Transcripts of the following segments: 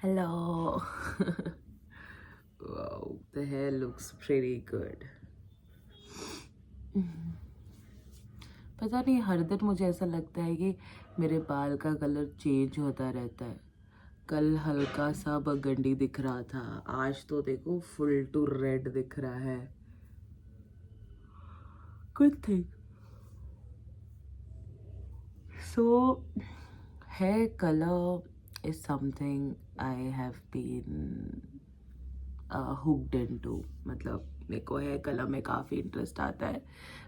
Hello. Wow, the hair looks pretty good. पता नहीं हर दिन मुझे ऐसा लगता है कि मेरे बाल का कलर चेंज होता रहता है. कल हल्का सा बर्गंडी दिख रहा था, आज तो देखो फुल टू रेड दिख रहा है. Good thing. So, hair color is something I have been hooked into. मतलब मेरे को hair color में काफ़ी इंटरेस्ट आता है.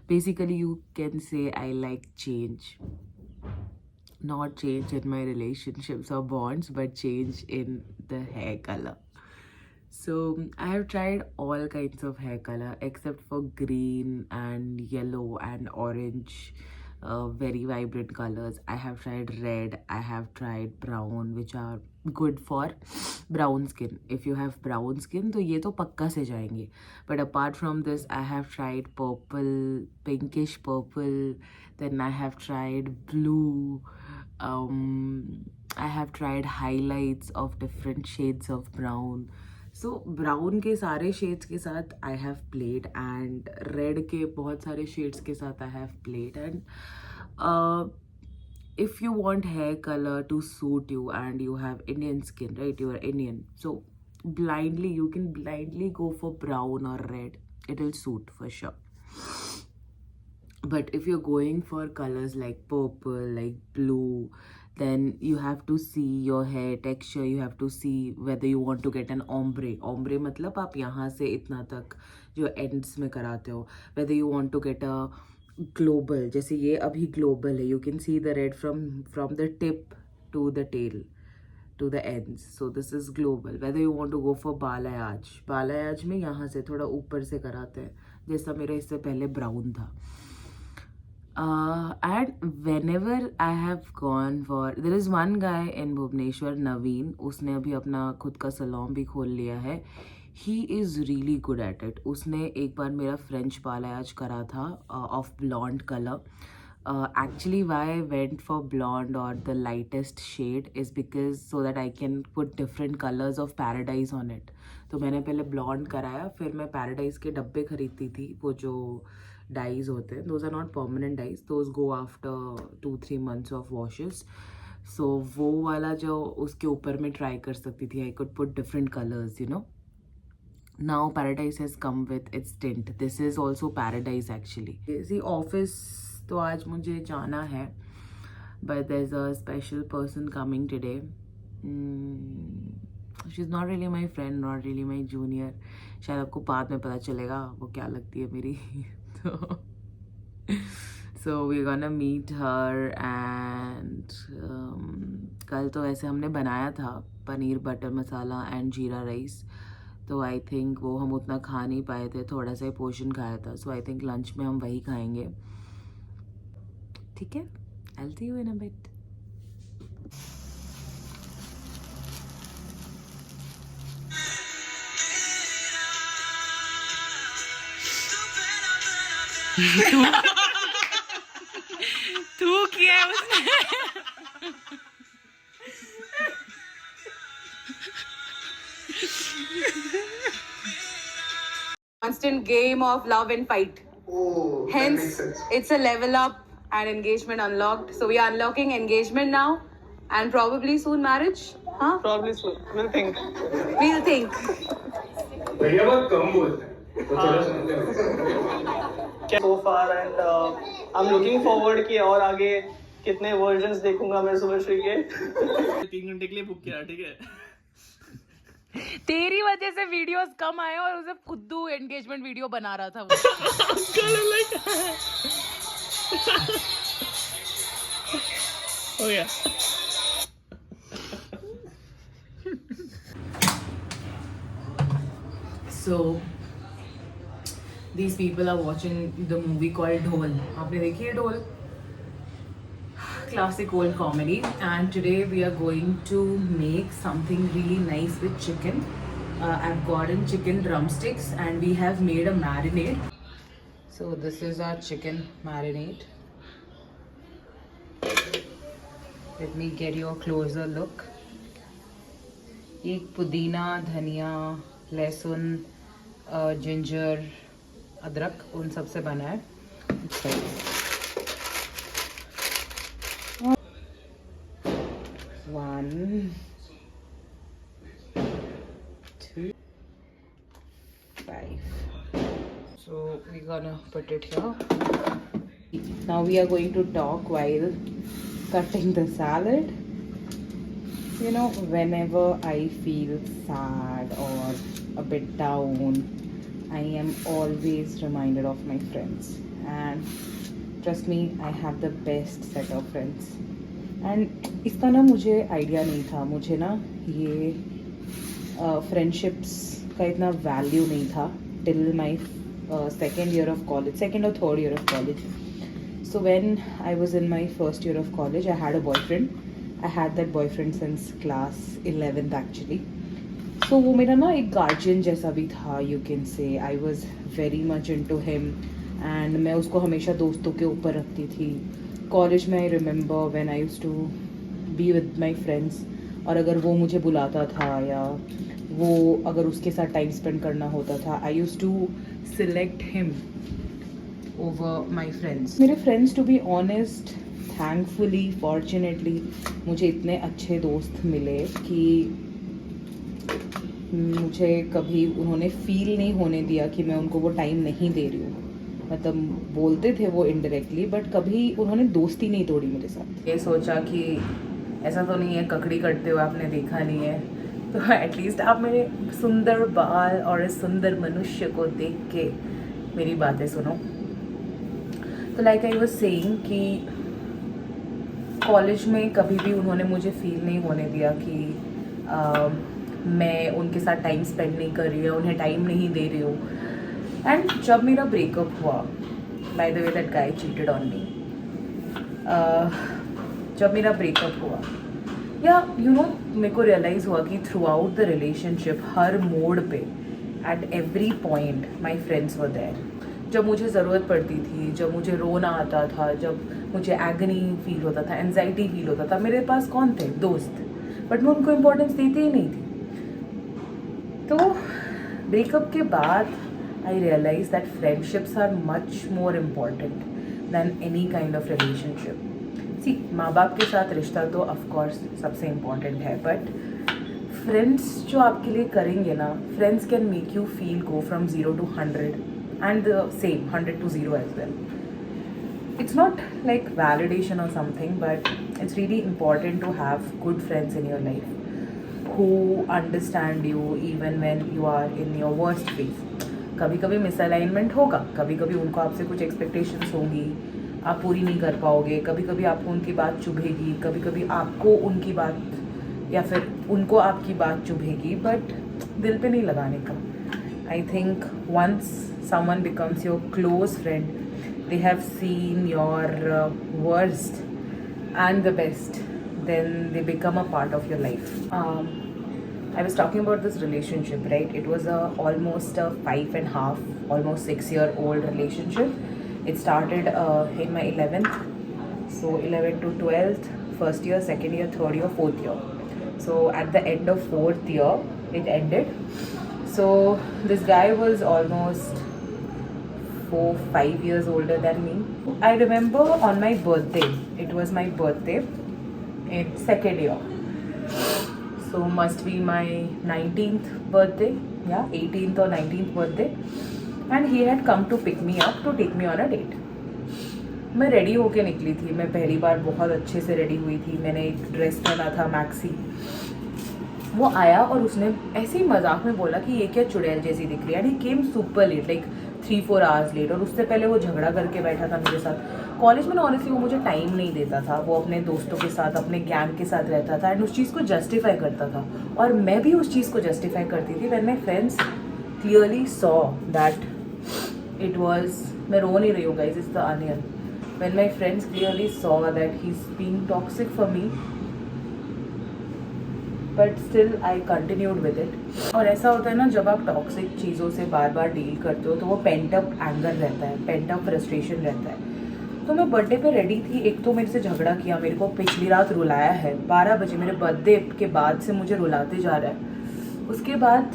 Basically, you can say I like change. Not change in my relationships or bonds, but change in the hair color. So I have tried all kinds of hair color except for green and yellow and orange, very vibrant colors. I have tried red, I have tried brown, which are good for brown skin. If you have brown skin, तो ये तो पक्का से जाएंगे. But apart from this, I have tried purple, pinkish purple. Then I have tried blue. I have tried highlights of different shades of brown. So brown के सारे shades के साथ I have played and red के बहुत सारे shades के साथ I have played and if you want hair color to suit you and you have Indian skin, right, you are Indian, so you can blindly go for brown or red. It will suit for sure. But if you're going for colors like purple, like blue, then you have to see your hair texture. You have to see whether you want to get an ombre मतलब आप यहाँ से इतना तक जो ends में कराते हो. Whether you want to get a global, जैसे ये अभी global है, you can see the red from the tip to the tail to the ends. So this is global. Whether you want to go for balayage में यहाँ से थोड़ा ऊपर से कराते हैं, जैसा मेरा इससे पहले brown था. And whenever I have gone for, there is one guy in Bhubaneswar, Naveen, उसने अभी अपना खुद का सलून भी खोल लिया है. He is really good at it. उसने एक बार मेरा French balayage करा था of blonde color. Actually, why I went for blonde or the lightest shade is because so that I can put different colors of paradise on it. तो मैंने पहले blonde कराया, फिर मैं paradise के डब्बे खरीदती थी, वो जो dyes होते हैं. Those are not permanent dyes, those go after 2-3 months of washes. So वो वाला जो उसके ऊपर में try कर सकती थी. I could put different colors, you know. Now Paradise has come with its tint. This is also Paradise actually. See, office तो आज मुझे जाना है, but there's a special person coming today. She's not really my friend, not really my junior. शायद आपको बाद में पता चलेगा वो क्या लगती है मेरी. So we're gonna meet her and कल तो ऐसे हमने बनाया था पनीर बटर मसाला एंड जीरा राइस. तो आई थिंक वो हम उतना खा नहीं पाए थे, थोड़ा सा ही पोर्शन खाया था. सो आई थिंक लंच में हम वही खाएंगे. ठीक है, I'll see you in a bit. तू किया है उसने. Constant game of love and fight. Oh, Hence, it's a level up and engagement unlocked. So we are unlocking engagement now, and probably soon marriage. Huh? Probably soon. We'll think. We'll think. भैया बहुत कम बोलते हैं तो थोड़ा सुनते हैं. So far and I'm looking forward कि और आगे कितने वर्जन्स देखूंगा मैं शुभश्री के. 3 घंटे के लिए बुक किया, ठीक है. तेरी वजह से वीडियोस कम आए और उसे खुद्दू एंगेजमेंट वीडियो बना रहा था. हो गया. So these people are watching the movie called Dhol. आपने देखी है ढोल? Classic old comedy. And today we are going to make something really nice with chicken. I've gotten chicken drumsticks and we have made a marinade. So this is our chicken marinade. Let me get you a closer look. एक पुदीना, धनिया, लहसुन, ginger, अदरक उन सब से बना है। One, two, 5. So we're gonna put it here. Now we are going to talk while cutting the salad. You know, whenever I feel sad or a bit down, I am always reminded of my friends. And trust me, I have the best set of friends. And इसका ना मुझे idea नहीं था, मुझे ना ये friendships का इतना वैल्यू नहीं था till my second year of college, second और third year of college. So when I was in my first year of college I had a boyfriend. I had that boyfriend since class 11th actually. So वो मेरा ना एक guardian जैसा भी था, you can say. I was very much into him and मैं उसको हमेशा दोस्तों के ऊपर रखती थी. कॉलेज में I remember when I used to be with my friends, और अगर वो मुझे बुलाता था या वो अगर उसके साथ टाइम स्पेंड करना होता था, I used to select him over my friends. मेरे friends, to be honest, thankfully, fortunately मुझे इतने अच्छे दोस्त मिले कि मुझे कभी उन्होंने फील नहीं होने दिया कि मैं उनको वो टाइम नहीं दे रही हूँ. मतलब बोलते थे वो इनडायरेक्टली, बट कभी उन्होंने दोस्ती नहीं तोड़ी मेरे साथ. ये सोचा कि ऐसा तो नहीं है ककड़ी करते हुए आपने देखा नहीं है, तो एटलीस्ट आप मेरे सुंदर बाल और इस सुंदर मनुष्य को देख के मेरी बातें सुनो. तो लाइक आई वाज सेइंग कि कॉलेज में कभी भी उन्होंने मुझे फील नहीं होने दिया कि मैं उनके साथ टाइम स्पेंड नहीं कर रही हूँ, उन्हें टाइम नहीं दे रही हूँ. एंड जब मेरा ब्रेकअप हुआ, by the way that guy cheated on me, जब मेरा ब्रेकअप हुआ, या यू नो, मेरे को रियलाइज़ हुआ कि थ्रू आउट द रिलेशनशिप, हर मोड पे, at every point my friends were there. जब मुझे ज़रूरत पड़ती थी, जब मुझे रोना आता था, जब मुझे एगनी फील होता था, एनजाइटी फील होता था, मेरे पास कौन थे? दोस्त. बट मैं उनको इम्पोर्टेंस देती ही नहीं थी. तो ब्रेकअप के बाद I realized that friendships are much more important than any kind of relationship. See, माँ बाप के साथ रिश्ता तो of course सबसे important है, but friends जो आपके लिए करेंगे ना, friends can make you feel go from 0 to 100 and the same 100 to 0 as well. It's not like validation or something, but it's really important to have good friends in your life who understand you even when you are in your worst phase. कभी कभी misalignment होगा, कभी कभी उनको आपसे कुछ expectations होंगी, आप पूरी नहीं कर पाओगे, कभी कभी आपको उनकी बात चुभेगी, कभी कभी आपको उनकी बात या फिर उनको आपकी बात चुभेगी, बट दिल पे नहीं लगाने का. I think once someone becomes your close friend, they have seen your worst and the best, then they become a part of your life. I was talking about this relationship, right? It was almost a 5.5, almost 6-year-old relationship. It started in my 11th, so 11th to 12th, first year, second year, third year, fourth year. So at the end of fourth year, it ended. So this guy was almost 4-5 years older than me. I remember on my birthday, it was my birthday in second year. So must be my 19th birthday, yeah, 18th or 19th birthday, and he had come to pick me up to take me on a date. मैं ready होके निकली थी, मैं पहली बार बहुत अच्छे से ready हुई थी, मैंने एक ड्रेस पहना था मैक्सी. वो आया और उसने ऐसे ही मजाक में बोला कि ये क्या चुड़ैल जैसी दिख रही है. And he came super late, like 3-4 hours late, और उससे पहले वो झगड़ा करके बैठा था मेरे साथ. कॉलेज में ना ऑनेस्टली वो मुझे टाइम नहीं देता था, वो अपने दोस्तों के साथ, अपने गैंग के साथ रहता था एंड उस चीज़ को जस्टिफाई करता था, और मैं भी उस चीज़ को जस्टिफाई करती थी. When my friends clearly saw that it was, मैं रो नहीं रही हूँ guys, it's the onion. When my friends clearly saw that he is being toxic for me, but still I continued with it. और ऐसा होता है ना, जब आप टॉक्सिक चीज़ों से बार बार डील करते हो तो वो पेंट अप एंगर रहता है, पेंट अप फ्रस्ट्रेशन रहता है. तो मैं बर्थडे पे रेडी थी, एक तो मेरे से झगड़ा किया, मेरे को पिछली रात रुलाया है 12 बजे मेरे बर्थडे के बाद से मुझे रुलाते जा रहा है। उसके बाद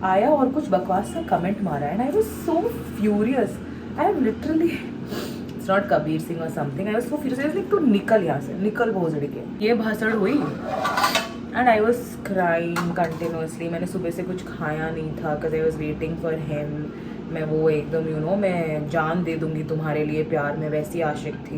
आया और कुछ बकवास सा कमेंट मारा and I was so furious. I have literally, it's not Kabir Singh और something, I was so furious like तू निकल यहाँ से, निकल भोसड़ी के। ये भाषण हुई and I was crying continuously. मैंने सुबह से कुछ खाया नहीं था because I was waiting for him. मैं वो एकदम यू नो मैं जान दे दूंगी तुम्हारे लिए प्यार में वैसी आशिक थी।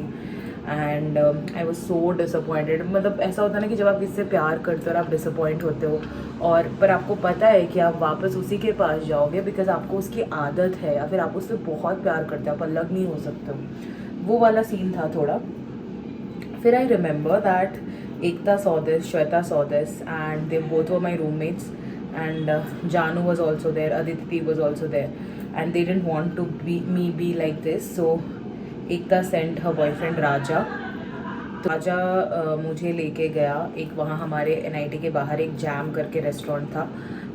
And I was so disappointed. मतलब ऐसा होता है ना कि जब आप किससे प्यार करते हो और आप डिसअपॉइंट होते हो और पर आपको पता है कि आप वापस उसी के पास जाओगे बिकॉज आपको उसकी आदत है या फिर आप उससे बहुत प्यार करते हो, आप अलग नहीं हो सकते हो। वो वाला सीन था थोड़ा। फिर I remember that Ekta saw this, Shweta saw this, and they both were my roommates. And Janu was also there, Aditi was also there, and they didn't want to be like this. So Ekta sent her boyfriend Raja. तो राजा मुझे लेके गया एक वहाँ हमारे NIT के बाहर एक जैम करके रेस्टोरेंट था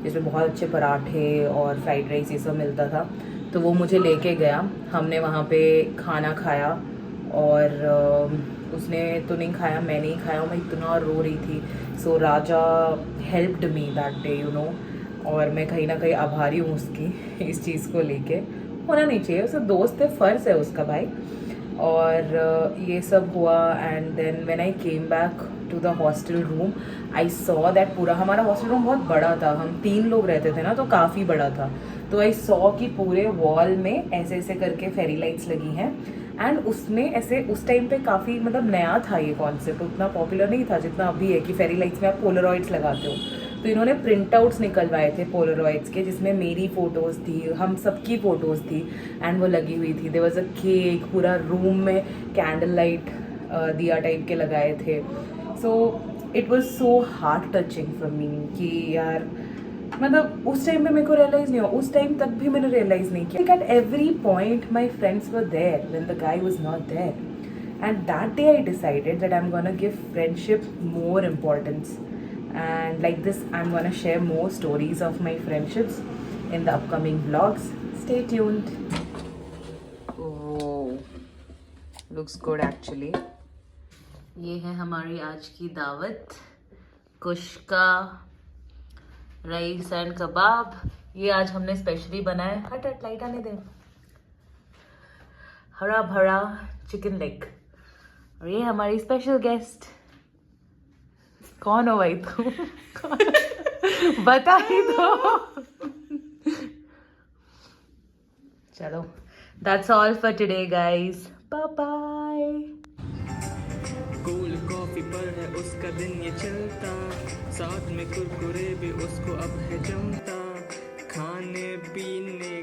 जिसमें बहुत अच्छे पराठे और फ्राइड राइस ये सब मिलता था। तो वो मुझे लेके गया, हमने वहाँ पे खाना खाया और उसने तो नहीं खाया, मैं नहीं खाया, मैं इतना रो रही थी। So Raja helped me that day you know, और मैं कहीं ना कहीं आभारी हूँ उसकी इस चीज़ को लेके। होना नहीं चाहिए, उसका दोस्त है, फ़र्ज़ है उसका भाई। और ये सब हुआ and then when I came back to the hostel room I saw that पूरा हमारा हॉस्टल रूम बहुत बड़ा था, हम 3 लोग रहते थे ना, तो काफ़ी बड़ा था। तो आई सॉ कि पूरे वॉल में ऐसे ऐसे करके फेरी लाइट्स लगी हैं एंड उसमें ऐसे उस टाइम पे काफ़ी मतलब नया था ये कॉन्सेप्ट, उतना पॉपुलर नहीं था जितना अभी है कि फेरी लाइट्स में आप पोलरॉइड्स लगाते हो। तो इन्होंने प्रिंट आउट्स निकलवाए थे पोलरॉइड्स के जिसमें मेरी फ़ोटोज़ थी, हम सबकी फ़ोटोज़ थी एंड वो लगी हुई थी। देयर वाज अ केक, पूरा रूम में कैंडल लाइट दिया टाइप के लगाए थे। So it was so heart touching for me कि यार मतलब उस टाइम पे मेरे को रियलाइज़ नहीं हुआ, उस टाइम तक भी मैंने रियलाइज़ नहीं किया। At every point my friends were there when the guy was not there and that day I decided that I am gonna give friendship more importance and like this I'm gonna share more stories of my friendships in the upcoming vlogs. Stay tuned. Oh, looks good actually. ये है हमारी आज की दावत, कुश्का, rice and कबाब। ये आज हमने specially बनाया, हट हट लाइट आने दे, हरा भरा चिकन लेग। और ये हमारी स्पेशल गेस्ट। कौन हो भाई तू? बता ही दो। चलो, that's all for today guys. Bye bye. Cold coffee पर है उसका दिन ये चलता, साथ में कुरकुरे भी उसको अब है जमता, खाने पीने